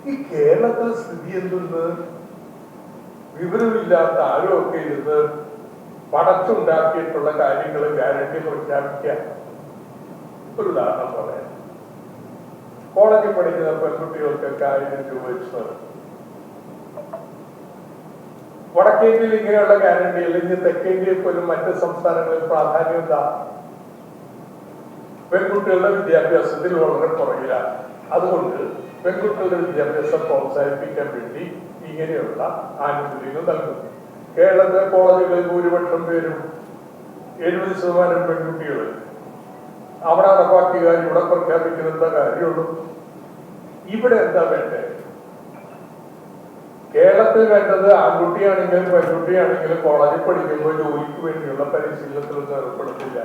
ഈ കേരളത്തിൽ സ്ഥിതി എന്തെന്ന് വിവരമില്ലാത്ത ആരുമൊക്കെ ഇരുന്ന് പടച്ചുണ്ടാക്കിയിട്ടുള്ള കാര്യങ്ങൾ ഗ്യാരണ്ടി പ്രഖ്യാപിക്കുക. ഒരു ഉദാഹരണം പറയാം. കോളേജിൽ പഠിക്കുന്ന പെൺകുട്ടികൾക്കൊക്കെ 1000 രൂപ വെച്ച് വടക്കേന്ത്യയിൽ ഇങ്ങനെയുള്ള ഗ്യാരണ്ടി അല്ലെങ്കിൽ തെക്കേന്ത്യയിൽ പോലും മറ്റ് സംസ്ഥാനങ്ങളിൽ പ്രാധാന്യം എന്താ? പെൺകുട്ടികളുടെ വിദ്യാഭ്യാസത്തിൽ വളരെ പുറകിലാണ്. അതുകൊണ്ട് പെൺകുട്ടികളുടെ വിദ്യാഭ്യാസം പ്രോത്സാഹിപ്പിക്കാൻ വേണ്ടി ഇങ്ങനെയുള്ള ആനുകൂല്യങ്ങൾ നൽകുന്നു. കേരളത്തിലെ കോളേജുകളിൽ ഭൂരിപക്ഷം പേരും 70% പെൺകുട്ടികൾ. അവിടെ നടപ്പാക്കിയ ഇവിടെ പ്രഖ്യാപിക്കുന്ന കാര്യമുള്ളൂ. ഇവിടെ എന്താ വേണ്ടേ? കേരളത്തിൽ വേണ്ടത് ആൺകുട്ടിയാണെങ്കിലും പെൺകുട്ടിയാണെങ്കിലും കോളേജിൽ പഠിക്കുമ്പോൾ ജോലിക്ക് വേണ്ടിയുള്ള പരിശീലനത്തിലൊന്നും ഏർപ്പെടുത്തില്ല.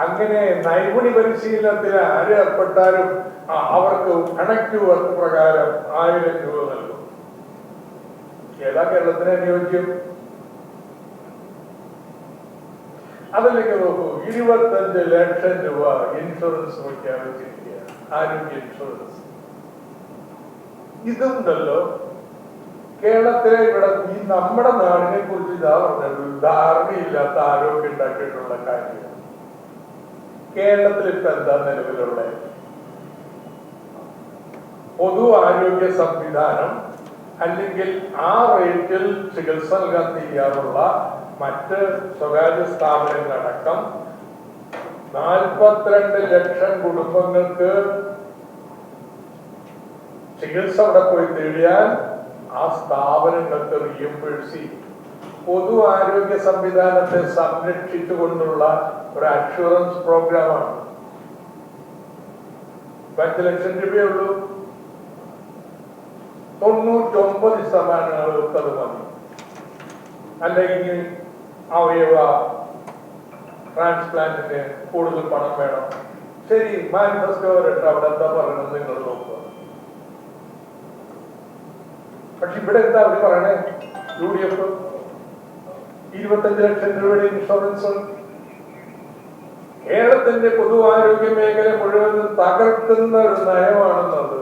അങ്ങനെ നൈപുണ്യ പരിശീലനത്തിന് ആര് ഏർപ്പെട്ടാലും അവർക്ക് കണക്റ്റീവ് വർക്ക് പ്രകാരം 1000 രൂപ നൽകും. ഏതാ കേരളത്തിന് അനുയോജ്യം? അതല്ലെങ്കിൽ നോക്കൂ, 25 ലക്ഷം രൂപ ഇൻഷുറൻസ് പ്രഖ്യാപിച്ചിരിക്കുക, ആരോഗ്യ ഇൻഷുറൻസ്. ഇതുണ്ടല്ലോ കേരളത്തിലെ ഇവിടെ ഈ നമ്മുടെ നാടിനെ കുറിച്ച് ഇതാ പറഞ്ഞത്, ധാരണയില്ലാത്ത ആരോഗ്യം ഉണ്ടാക്കിയിട്ടുള്ള കാര്യം. കേരളത്തിൽ ഇപ്പൊ എന്താ നിലവിലുള്ള പൊതു ആരോഗ്യ സംവിധാനം അല്ലെങ്കിൽ ആ റേറ്റിൽ ചികിത്സ നൽകാൻ തയ്യാറുള്ള മറ്റ് സ്വകാര്യ സ്ഥാപനങ്ങളടക്കം 42 ലക്ഷം കുടുംബങ്ങൾക്ക് ചികിത്സ അവിടെ പോയി തേടിയാൽ ആ സ്ഥാപനങ്ങൾക്ക് റീഎംബേഴ്സ് ചെയ്യും. പൊതു ആരോഗ്യ സംവിധാനത്തെ സംരക്ഷിച്ചുകൊണ്ടുള്ള ഒരു അഷുറൻസ് പ്രോഗ്രാമാണ്. 5 ലക്ഷം രൂപയേ ഉള്ളൂ. 99% ആളുകൾക്ക് അത് മതി. അല്ലെങ്കിൽ അവയവ ട്രാൻസ്പ്ലാന്റിന് കൂടുതൽ പണം വേണം. ശരി, മാനിഫെസ്റ്റോ വരട്ടെ, അവിടെ എന്താ പറയണമെന്ന് നിങ്ങൾ നോക്കുക. പക്ഷെ ഇവിടെ എന്താ അവർ പറയണേ? UDF 25 ലക്ഷം രൂപയുടെ ഇൻഷുറൻസ്. കേരളത്തിന്റെ പൊതു ആരോഗ്യ മേഖല മുഴുവൻ തകർക്കുന്ന ഒരു നയമാണെന്നത്